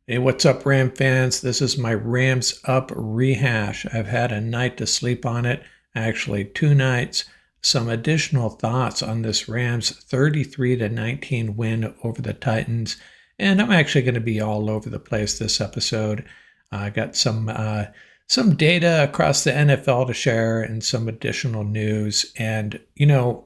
Hey, what's up, Ram fans? This is my Rams Up rehash. I've had a night to sleep on it, actually 2 nights. Some additional thoughts on this Rams 33-19 win over the Titans, and I'm actually going to be all over the place this episode. I got some data across the NFL to share and some additional news. And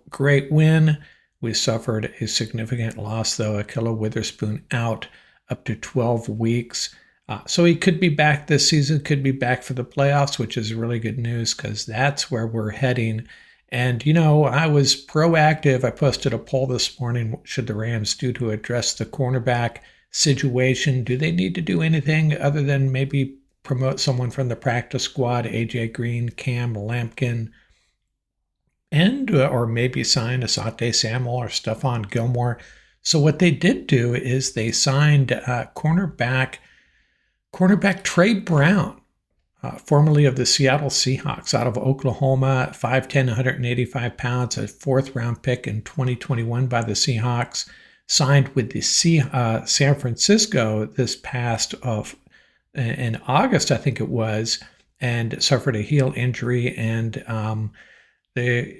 great win. We suffered a significant loss though. Ahkello Witherspoon out up to 12 weeks. So he could be back this season, could be back for the playoffs, which is really good news because that's where we're heading. And, I was proactive. I posted a poll this morning. What should the Rams do to address the cornerback situation? Do they need to do anything other than maybe promote someone from the practice squad, AJ Green, Cam Lampkin, and or maybe sign Asante Samuel or Stephon Gilmore? So what they did do is they signed cornerback Trey Brown, formerly of the Seattle Seahawks, out of Oklahoma, 5'10", 185 pounds, a fourth-round pick in 2021 by the Seahawks, signed with the San Francisco this past in August, I think it was, and suffered a heel injury, and the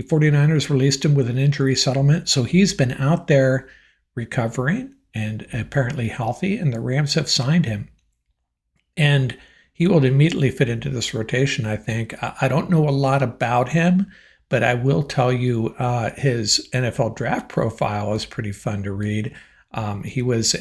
49ers released him with an injury settlement. So he's been out there recovering and apparently healthy, and the Rams have signed him. And he will immediately fit into this rotation, I think. I don't know a lot about him, but I will tell you his NFL draft profile is pretty fun to read. He was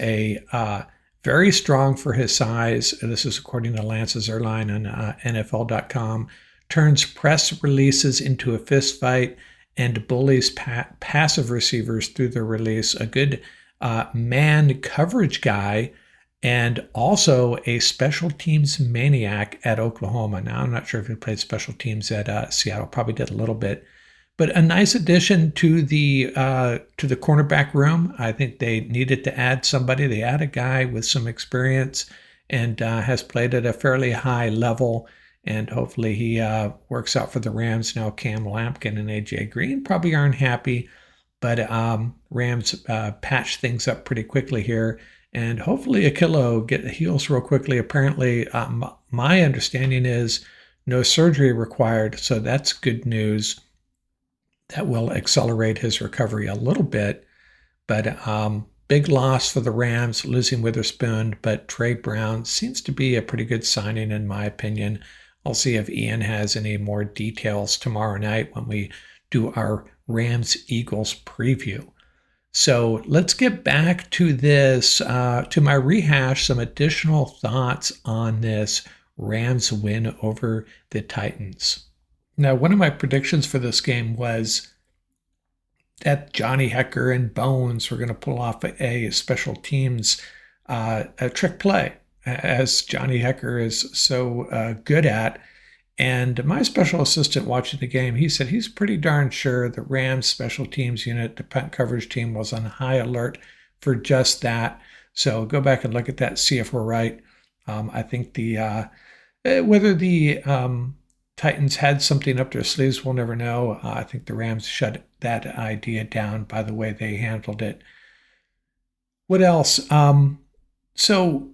very strong for his size. This is according to Lance Zierlein on NFL.com. Turns press releases into a fist fight and bullies passive receivers through the release. A good man coverage guy, and also a special teams maniac at Oklahoma. Now, I'm not sure if he played special teams at Seattle. Probably did a little bit. But a nice addition to the cornerback room. I think they needed to add somebody. They add a guy with some experience and has played at a fairly high level. And hopefully he works out for the Rams. Now Cam Lampkin and AJ Green probably aren't happy, but Rams patch things up pretty quickly here. And hopefully Ahkello heals real quickly. Apparently, my understanding is no surgery required, so that's good news. That will accelerate his recovery a little bit. But big loss for the Rams, losing Witherspoon, but Trey Brown seems to be a pretty good signing in my opinion. I'll see if Ian has any more details tomorrow night when we do our Rams-Eagles preview. So let's get back to this, to my rehash, some additional thoughts on this Rams win over the Titans. Now, one of my predictions for this game was that Johnny Hekker and Bones were going to pull off a special teams a trick play, as Johnny Hekker is so good at. And my special assistant watching the game, he said he's pretty darn sure the Rams special teams unit, the punt coverage team, was on high alert for just that. So go back and look at that, see if we're right. I think whether the Titans had something up their sleeves, we'll never know. I think the Rams shut that idea down by the way they handled it. What else? So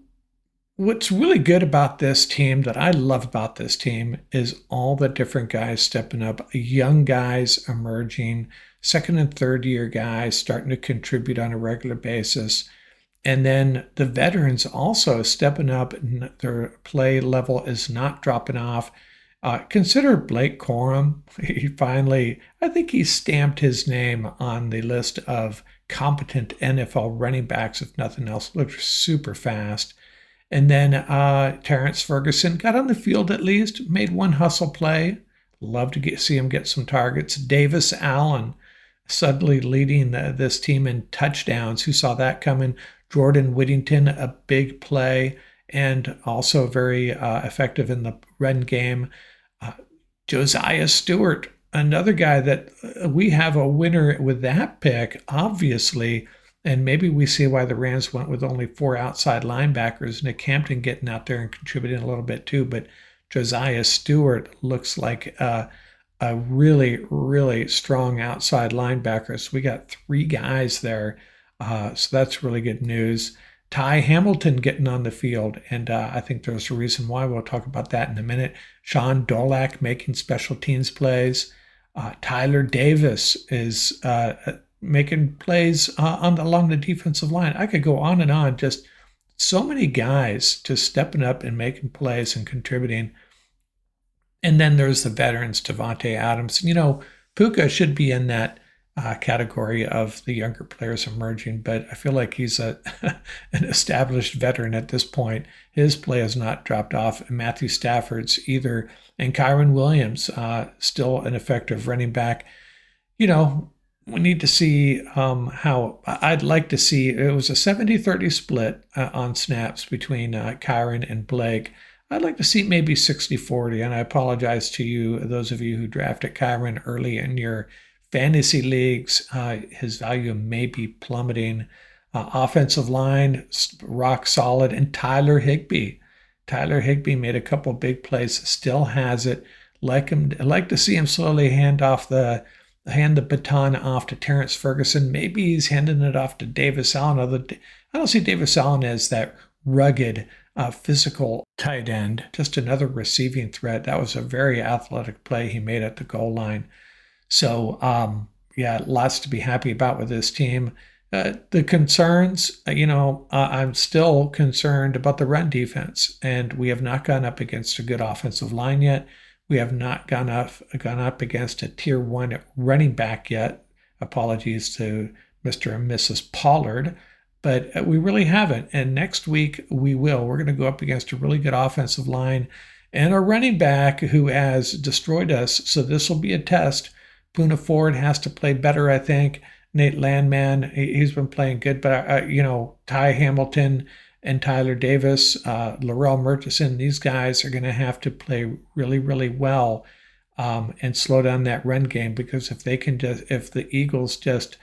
what's really good about this team, that I love about this team, is all the different guys stepping up, young guys emerging, second and third year guys starting to contribute on a regular basis. And then the veterans also stepping up, and their play level is not dropping off. Consider Blake Corum. I think he stamped his name on the list of competent NFL running backs, if nothing else. Looked super fast. And then Terrence Ferguson got on the field at least, made one hustle play. Love to see him get some targets. Davis Allen suddenly leading this team in touchdowns. Who saw that coming? Jordan Whittington, a big play, and also very effective in the run game. Josiah Stewart, another guy that we have a winner with that pick, obviously. And maybe we see why the Rams went with only 4 outside linebackers. Nick Hampton getting out there and contributing a little bit too. But Josiah Stewart looks like a really, really strong outside linebacker. So we got 3 guys there. So that's really good news. Ty Hamilton getting on the field, and I think there's a reason why. We'll talk about that in a minute. Sean Dolak making special teams plays. Tyler Davis is making plays along the defensive line. I could go on and on. Just so many guys just stepping up and making plays and contributing. And then there's the veterans, Devontae Adams. Puka should be in that category of the younger players emerging, but I feel like he's an established veteran at this point. His play has not dropped off. And Matthew Stafford's either, and Kyron Williams, still an effective running back. We need to see how I'd like to see. It was a 70-30 split on snaps between Kyron and Blake. I'd like to see maybe 60-40, and I apologize to you, those of you who drafted Kyron early in your fantasy leagues. His value may be plummeting. Offensive line, rock solid, and Tyler Higbee. Tyler Higbee made a couple big plays, still has it. I'd like to see him slowly hand the baton off to Terrence Ferguson. Maybe he's handing it off to Davis Allen. I don't see Davis Allen as that rugged, physical tight end, just another receiving threat. That was a very athletic play he made at the goal line. So, lots to be happy about with this team. The concerns, I'm still concerned about the run defense, and we have not gone up against a good offensive line yet. We have not gone up against a tier 1 running back yet. Apologies to Mr. and Mrs. Pollard, but we really haven't. And next week we will. We're going to go up against a really good offensive line and a running back who has destroyed us. So this will be a test. Poona Ford has to play better, I think. Nate Landman, he's been playing good, but Ty Hamilton and Tyler Davis, Laurel Murchison, these guys are going to have to play really, really well and slow down that run game, because if the Eagles just,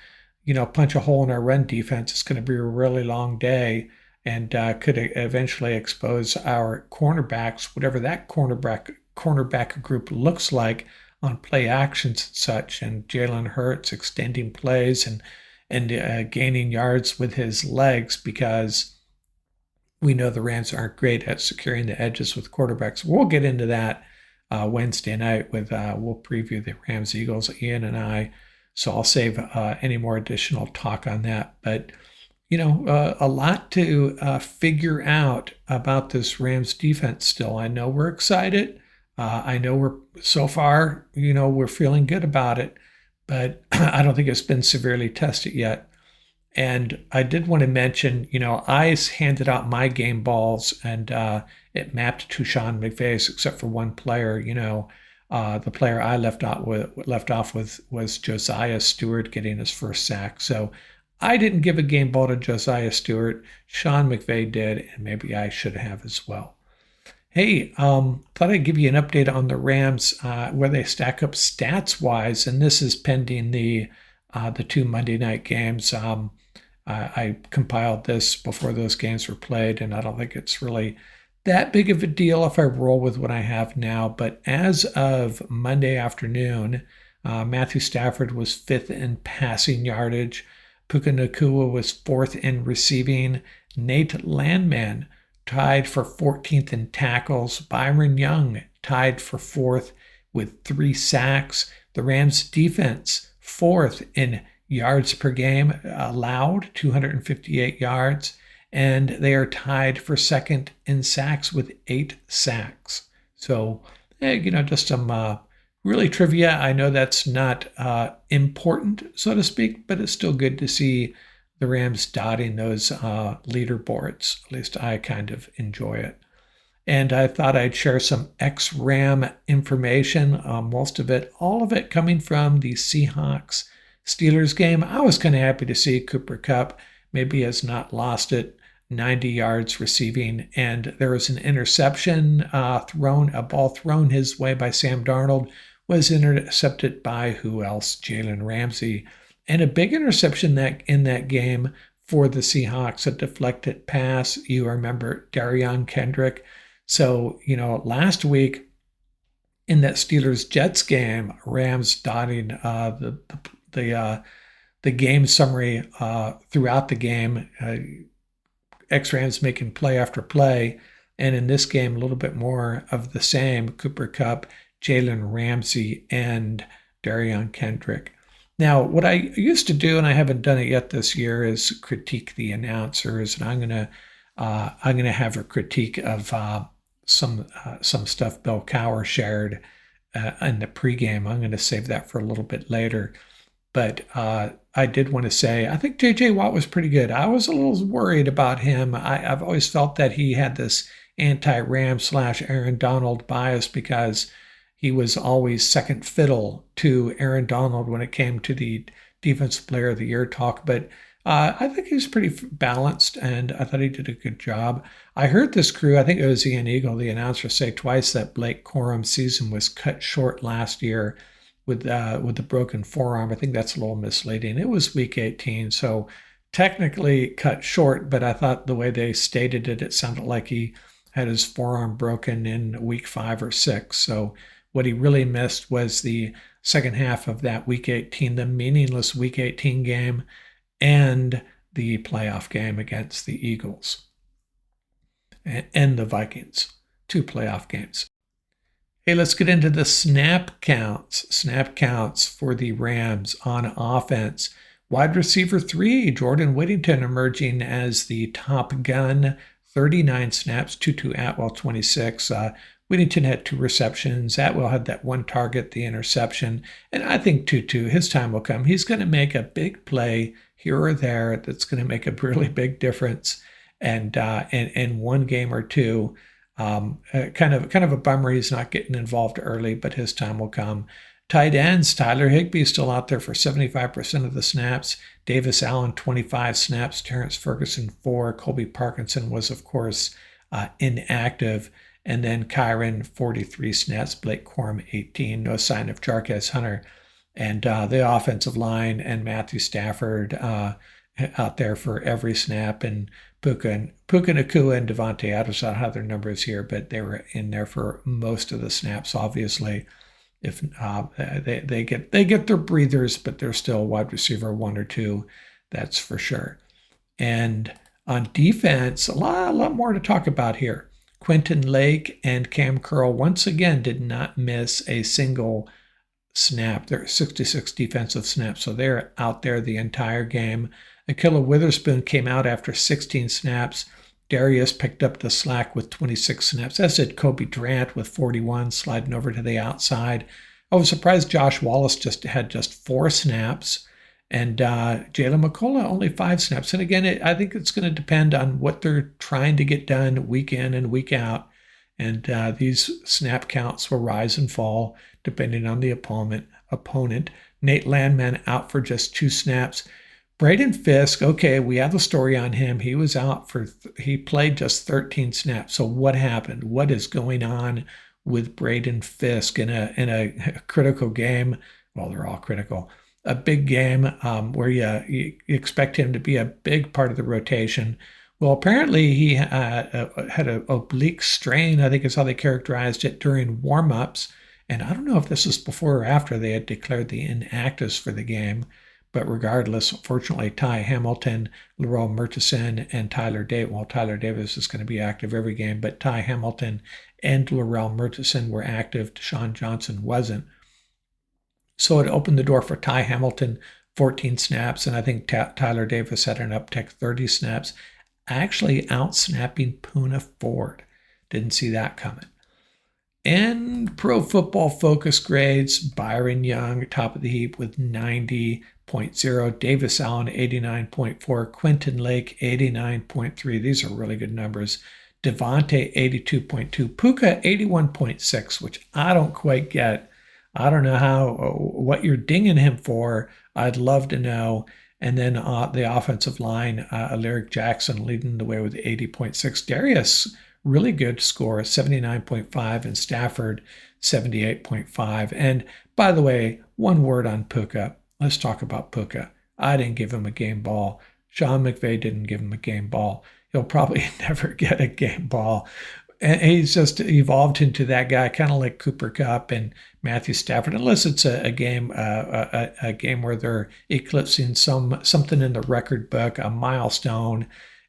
punch a hole in our run defense, it's going to be a really long day and could eventually expose our cornerbacks, whatever that cornerback group looks like on play actions and such, and Jalen Hurts extending plays and gaining yards with his legs, because we know the Rams aren't great at securing the edges with quarterbacks. We'll get into that Wednesday night we'll preview the Rams-Eagles, Ian and I. So I'll save any more additional talk on that. But, a lot to figure out about this Rams defense still. I know we're excited. I know we're feeling good about it, but I don't think it's been severely tested yet. And I did want to mention, I handed out my game balls, and it mapped to Sean McVay's, except for one player. The player I left off with was Josiah Stewart getting his first sack. So I didn't give a game ball to Josiah Stewart. Sean McVay did, and maybe I should have as well. Hey, thought I'd give you an update on the Rams, where they stack up stats-wise, and this is pending the 2 Monday night games. I compiled this before those games were played, and I don't think it's really that big of a deal if I roll with what I have now. But as of Monday afternoon, Matthew Stafford was 5th in passing yardage. Puka Nacua was 4th in receiving. Nate Landman tied for 14th in tackles. Byron Young tied for 4th with 3 sacks. The Rams defense 4th in yards per game allowed, 258 yards, and they are tied for 2nd in sacks with 8 sacks. So, just some really trivia. I know that's not important, so to speak, but it's still good to see the Rams dotting those leaderboards. At least I kind of enjoy it. And I thought I'd share some ex-Ram information, all of it coming from the Seahawks Steelers game. I was kind of happy to see Cooper Kupp maybe has not lost it, 90 yards receiving, and there was an interception a ball thrown his way by Sam Darnold, was intercepted by who else? Jalen Ramsey, and a big interception in that game for the Seahawks, a deflected pass. You remember Darion Kendrick. So, last week in that Steelers-Jets game, Rams dotting the game summary throughout the game, ex-Rams making play after play. And in this game, a little bit more of the same. Cooper Kupp, Jalen Ramsey, and Darion Kendrick. Now, what I used to do, and I haven't done it yet this year, is critique the announcers, and I'm gonna have a critique of some stuff Bill Cowher shared in the pregame. I'm gonna save that for a little bit later. But I did want to say I think J.J. Watt was pretty good. I was a little worried about him. I've always felt that he had this anti-Ram / Aaron Donald bias because he was always second fiddle to Aaron Donald when it came to the Defensive Player of the Year talk. But I think he was pretty balanced, and I thought he did a good job. I heard this crew, I think it was Ian Eagle, the announcer, say twice that Blake Corum's season was cut short last year with the broken forearm. I think that's a little misleading. It was week 18, so technically cut short, but I thought the way they stated it, it sounded like he had his forearm broken in week 5 or 6. So what he really missed was the second half of that week 18, the meaningless week 18 game, and the playoff game against the Eagles and the Vikings, 2 playoff games. Hey, let's get into the snap counts. Snap counts for the Rams on offense. Wide receiver 3, Jordan Whittington emerging as the top gun, 39 snaps, Tutu Atwell 26. Whittington had 2 receptions. Atwell had that 1 target, the interception. And I think Tutu, his time will come. He's going to make a big play here or there that's going to make a really big difference. And in one game or two, kind of a bummer he's not getting involved early, but his time will come. Tight ends, Tyler Higbee still out there for 75% of the snaps. Davis Allen, 25 snaps. Terrence Ferguson, 4. Colby Parkinson was, of course, inactive. And then Kyron, 43 snaps. Blake Corum, 18. No sign of Jarquez Hunter. And the offensive line and Matthew Stafford out there for every snap. And Puka Nacua and Devontae Adams, I don't have their numbers here, but they were in there for most of the snaps, obviously. If they get their breathers, but they're still wide receiver 1 or 2, that's for sure. And on defense, a lot more to talk about here. Quentin Lake and Cam Curl once again did not miss a single snap. There are 66 defensive snaps, so they're out there the entire game. Ahkello Witherspoon came out after 16 snaps. Darius picked up the slack with 26 snaps, as did Kobe Durant with 41, sliding over to the outside. I was surprised Josh Wallace had 4 snaps, and Jalen McCullough only 5 snaps. And again, I think it's going to depend on what they're trying to get done week in and week out. And these snap counts will rise and fall depending on the opponent. Nate Landman out for just 2 snaps. Braden Fisk, okay, we have the story on him. He was out he played just 13 snaps. So what happened? What is going on with Braden Fisk in a critical game? Well, they're all critical. A big game where you expect him to be a big part of the rotation. Well, apparently he had an oblique strain, I think is how they characterized it, during warm-ups. And I don't know if this was before or after they had declared the inactives for the game. But regardless, fortunately, Ty Hamilton, Laurel Murchison, and Tyler Davis, well, Tyler Davis is going to be active every game, but Ty Hamilton and Laurel Murchison were active. Deshaun Johnson wasn't. So it opened the door for Ty Hamilton, 14 snaps, and I think Tyler Davis had an uptick, 30 snaps, actually out-snapping Poona Ford. Didn't see that coming. And Pro Football Focus grades, Byron Young, top of the heap with 90.0, Davis Allen, 89.4, Quentin Lake, 89.3. These are really good numbers. Devontae, 82.2, Puka, 81.6, which I don't quite get. I don't know what you're dinging him for. I'd love to know. And then the offensive line, Alaric Jackson leading the way with 80.6. Darius, really good score, 79.5, and Stafford, 78.5. And by the way, one word on Puka. Let's talk about Puka. I didn't give him a game ball. Sean McVay didn't give him a game ball. He'll probably never get a game ball. And he's just evolved into that guy, kind of like Cooper Kupp and Matthew Stafford, unless it's a game where they're eclipsing something in the record book, a milestone.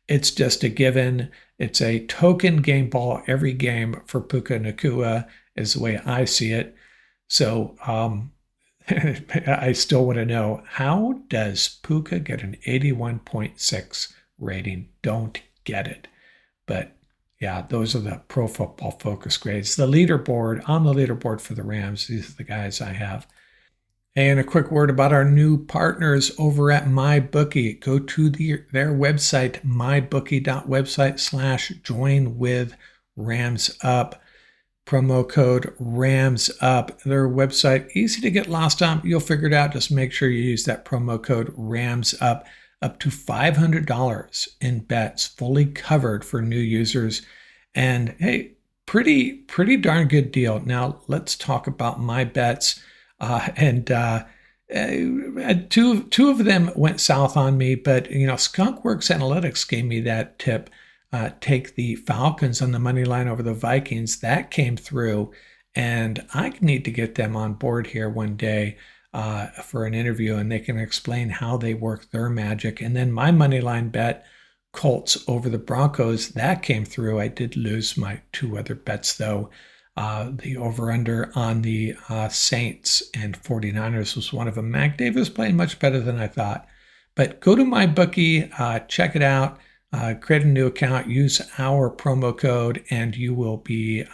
It's just a given. It's a token game ball every game for Puka Nakua, is the way I see it. So I still want to know, how does Puka get an 81.6 rating? Don't get it. But yeah, those are the Pro Football Focus grades. The leaderboard, on the leaderboard for the Rams, these are the guys I have. And a quick word about our new partners over at MyBookie. Go to their website, mybookie.website/join with Rams Up. Promo code Rams Up. Their website, easy to get lost on. You'll figure it out. Just make sure you use that promo code Rams Up to $500 in bets, fully covered for new users. And hey, pretty darn good deal. Now let's talk about my bets. Two of them went south on me, but Skunkworks Analytics gave me that tip. Take the Falcons on the money line over the Vikings. That came through, and I need to get them on board here one day for an interview, and they can explain how they work their magic. And then my money line bet, Colts over the Broncos, that came through. I did lose my two other bets, though. The over-under on the Saints and 49ers was one of them. Mac Davis playing much better than I thought. But go to MyBookie, check it out, create a new account, use our promo code, and you will be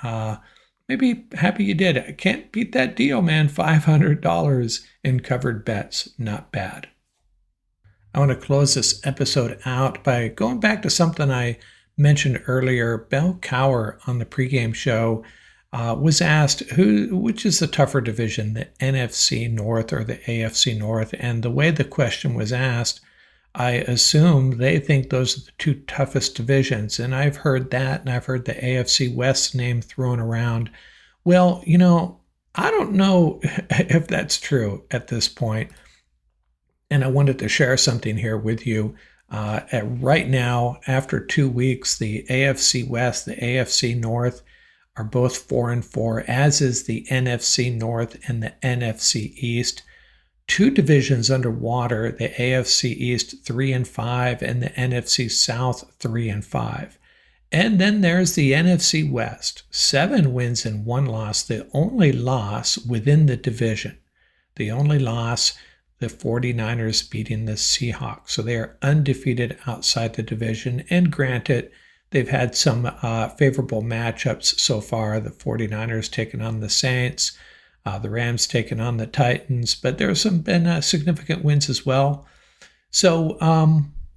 maybe happy you did. I can't beat that deal, man. $500 in covered bets. Not bad. I want to close this episode out by going back to something I mentioned earlier. Bill Cowher on the pregame show was asked, which is the tougher division, the NFC North or the AFC North? And the way the question was asked, I assume they think those are the two toughest divisions. And I've heard that, and I've heard the AFC West name thrown around. Well, I don't know if that's true at this point. And I wanted to share something here with you. Right now, after 2 weeks, the AFC West, the AFC North are both 4-4, as is the NFC North and the NFC East. Two divisions underwater, the AFC East 3-5 and the NFC South 3-5. And then there's the NFC West, 7 wins and 1 loss, the only loss within the division. The only loss, the 49ers beating the Seahawks. So they are undefeated outside the division. And granted, they've had some favorable matchups so far. The 49ers taking on the Saints, the Rams taking on the Titans, but there's been significant wins as well. So,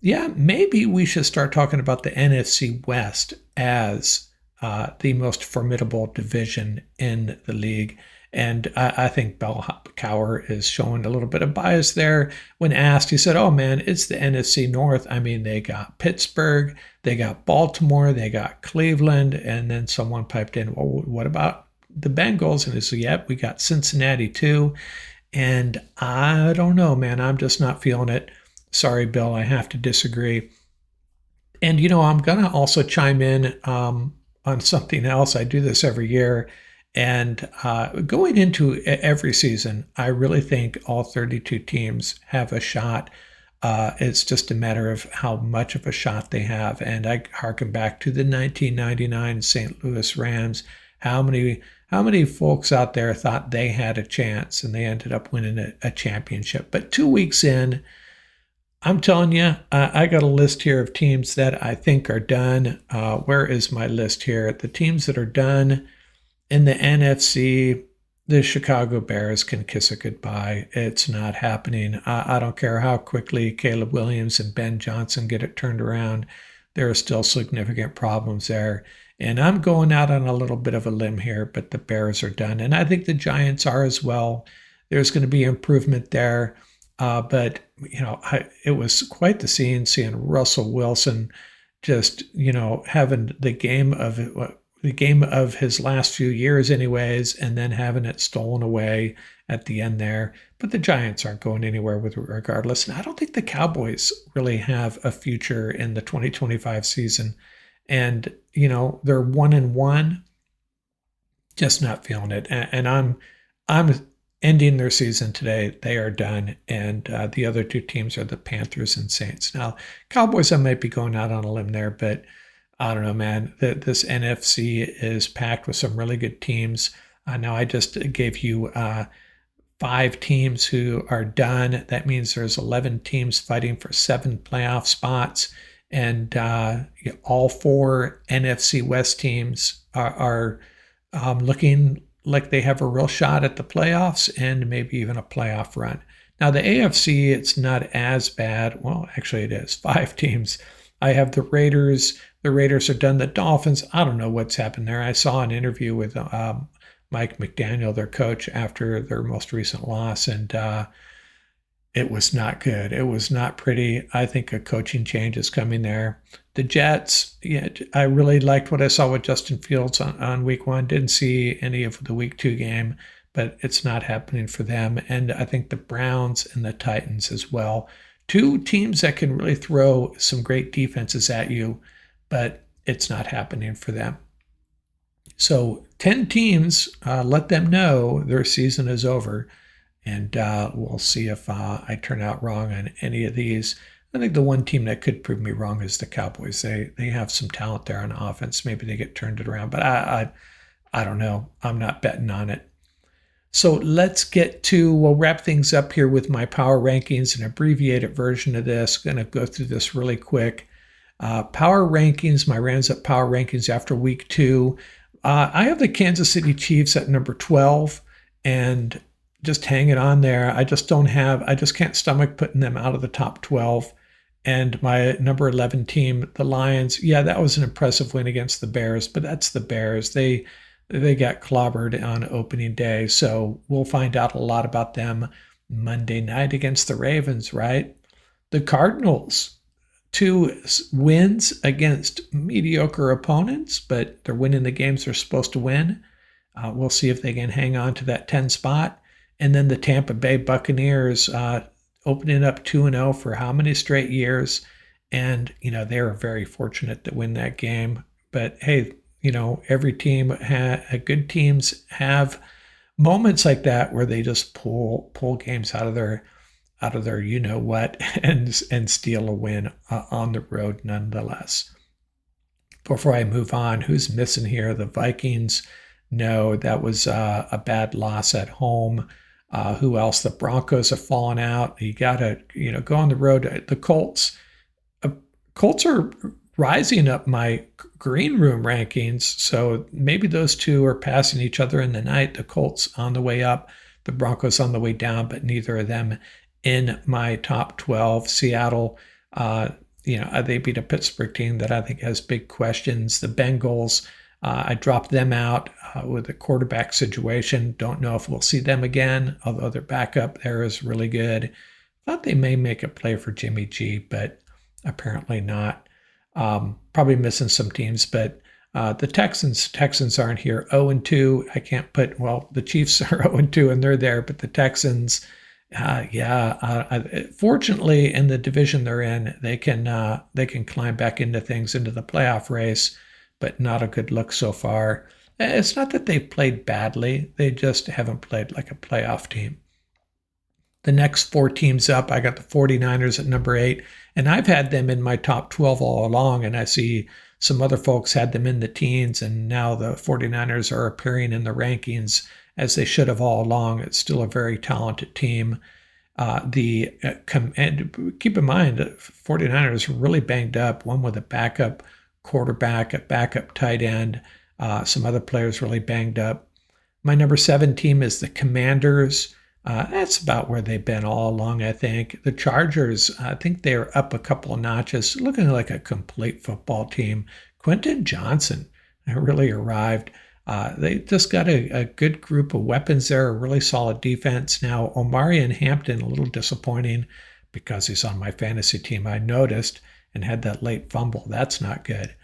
maybe we should start talking about the NFC West as the most formidable division in the league. And I think Bill Cowher is showing a little bit of bias there. When asked, he said, oh man, it's the NFC North. I mean, they got Pittsburgh, they got Baltimore, they got Cleveland, and then someone piped in, well, what about the Bengals? And he said, yep, we got Cincinnati too. And I don't know, man, I'm just not feeling it. Sorry, Bill, I have to disagree. And, I'm going to also chime in on something else. I do this every year. And going into every season, I really think all 32 teams have a shot. It's just a matter of how much of a shot they have. And I harken back to the 1999 St. Louis Rams. How many folks out there thought they had a chance, and they ended up winning a championship? But 2 weeks in, I'm telling you, I got a list here of teams that I think are done. Where is my list here? The teams that are done in the NFC, the Chicago Bears can kiss it goodbye. It's not happening. I don't care how quickly Caleb Williams and Ben Johnson get it turned around. There are still significant problems there. And I'm going out on a little bit of a limb here, but the Bears are done. And I think the Giants are as well. There's going to be improvement there. But it was quite the scene seeing Russell Wilson just, having the game of his last few years anyways, and then having it stolen away at the end there. But the Giants aren't going anywhere regardless. And I don't think the Cowboys really have a future in the 2025 season. And, they're 1-1, just not feeling it. And I'm ending their season today. They are done. And the other two teams are the Panthers and Saints. Now, Cowboys, I might be going out on a limb there, but I don't know, man. This NFC is packed with some really good teams. Now, I just gave you 5 teams who are done. That means there's 11 teams fighting for 7 playoff spots. And all 4 NFC West teams are looking like they have a real shot at the playoffs and maybe even a playoff run. Now, the AFC, it's not as bad. Well, actually, it is. 5 teams. I have the Raiders. The Raiders are done. The Dolphins, I don't know what's happened there. I saw an interview with Mike McDaniel, their coach, after their most recent loss, and it was not good. It was not pretty. I think a coaching change is coming there. The Jets, yeah, I really liked what I saw with Justin Fields on week 1. Didn't see any of the week 2 game, but it's not happening for them. And I think the Browns and the Titans as well. 2 teams that can really throw some great defenses at you, but it's not happening for them. So 10 teams, let them know their season is over. And we'll see if I turn out wrong on any of these. I think the one team that could prove me wrong is the Cowboys. They have some talent there on offense. Maybe they get turned it around, but I don't know. I'm not betting on it. So we'll wrap things up here with my power rankings, an abbreviated version of this. I'm going to go through this really quick. Power rankings, my Rams Up power rankings after week 2. I have the Kansas City Chiefs at number 12 and just hanging on there. I just can't stomach putting them out of the top 12. And my number 11 team, the Lions, yeah, that was an impressive win against the Bears, but that's the Bears. They got clobbered on opening day. So we'll find out a lot about them Monday night against the Ravens, right? The Cardinals, 2 wins against mediocre opponents, but they're winning the games they're supposed to win. We'll see if they can hang on to that 10 spot. And then the Tampa Bay Buccaneers opening up 2-0 for how many straight years. And, they were very fortunate to win that game. But, hey, every team, good teams have moments like that where they just pull games out of their you-know-what and steal a win on the road nonetheless. Before I move on, who's missing here? The Vikings. No, that was a bad loss at home. Who else? The Broncos have fallen out. You got to, go on the road. The Colts. Colts are rising up my green room rankings. So maybe those 2 are passing each other in the night. The Colts on the way up, the Broncos on the way down, but neither of them in my top 12. Seattle, they beat a Pittsburgh team that I think has big questions. The Bengals, I dropped them out with the quarterback situation. Don't know if we'll see them again, although their backup there is really good. Thought they may make a play for Jimmy G, but apparently not. Probably missing some teams, but the Texans aren't here. 0-2. I can't put, the Chiefs are 0-2 and they're there, but the Texans, fortunately in the division they're in, they can climb back into the playoff race, but not a good look so far. It's not that they've played badly. They just haven't played like a playoff team. The next 4 teams up, I got the 49ers at number 8, and I've had them in my top 12 all along, and I see some other folks had them in the teens, and now the 49ers are appearing in the rankings as they should have all along. It's still a very talented team. And keep in mind, the 49ers are really banged up, one with a backup quarterback, a backup tight end, some other players really banged up. My number 7 team is the Commanders. That's about where they've been all along, I think. The Chargers, I think they're up a couple of notches, looking like a complete football team. Quentin Johnson really arrived. They just got a good group of weapons there, a really solid defense. Now, Omarion Hampton, a little disappointing because he's on my fantasy team, I noticed, and had that late fumble. That's not good.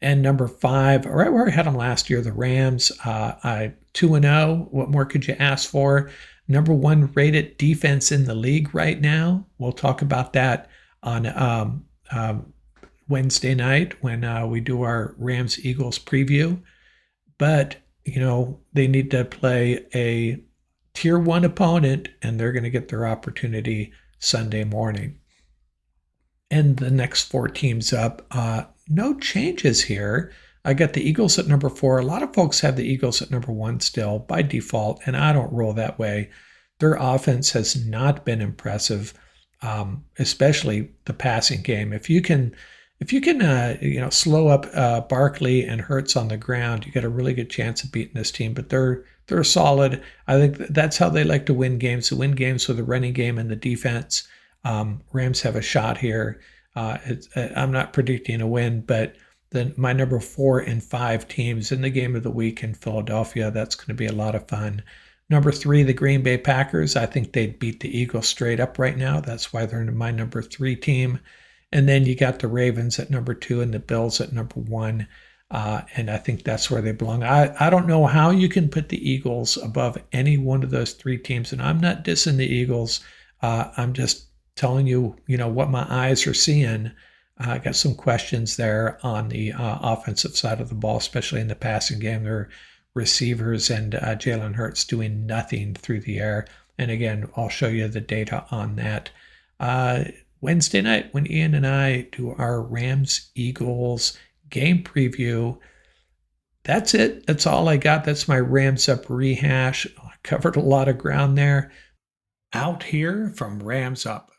And number 5, right where I had them last year, the Rams, 2-0. What more could you ask for? Number 1 rated defense in the league right now. We'll talk about that on Wednesday night when we do our Rams-Eagles preview. But, they need to play a tier one opponent, and they're going to get their opportunity Sunday morning. And the next four teams up, no changes here. I got the Eagles at number 4. A lot of folks have the Eagles at number 1 still by default, and I don't roll that way. Their offense has not been impressive, especially the passing game. If you can slow up Barkley and Hurts on the ground, you got a really good chance of beating this team. But they're solid. I think that's how they like to win games. To win games with the running game and the defense. Rams have a shot here. I'm not predicting a win, but then my number 4 and 5 teams in the game of the week in Philadelphia. That's going to be a lot of fun. Number 3, the Green Bay Packers. I think they'd beat the Eagles straight up right now. That's why they're my number 3 team. And then you got the Ravens at number 2 and the Bills at number 1. And I think that's where they belong. I don't know how you can put the Eagles above any one of those 3 teams. And I'm not dissing the Eagles. I'm just telling you, what my eyes are seeing. I got some questions there on the offensive side of the ball, especially in the passing game. Their receivers and Jalen Hurts doing nothing through the air. And again, I'll show you the data on that. Wednesday night when Ian and I do our Rams-Eagles game preview. That's it. That's all I got. That's my Rams Up rehash. I covered a lot of ground there. Out here from Rams Up.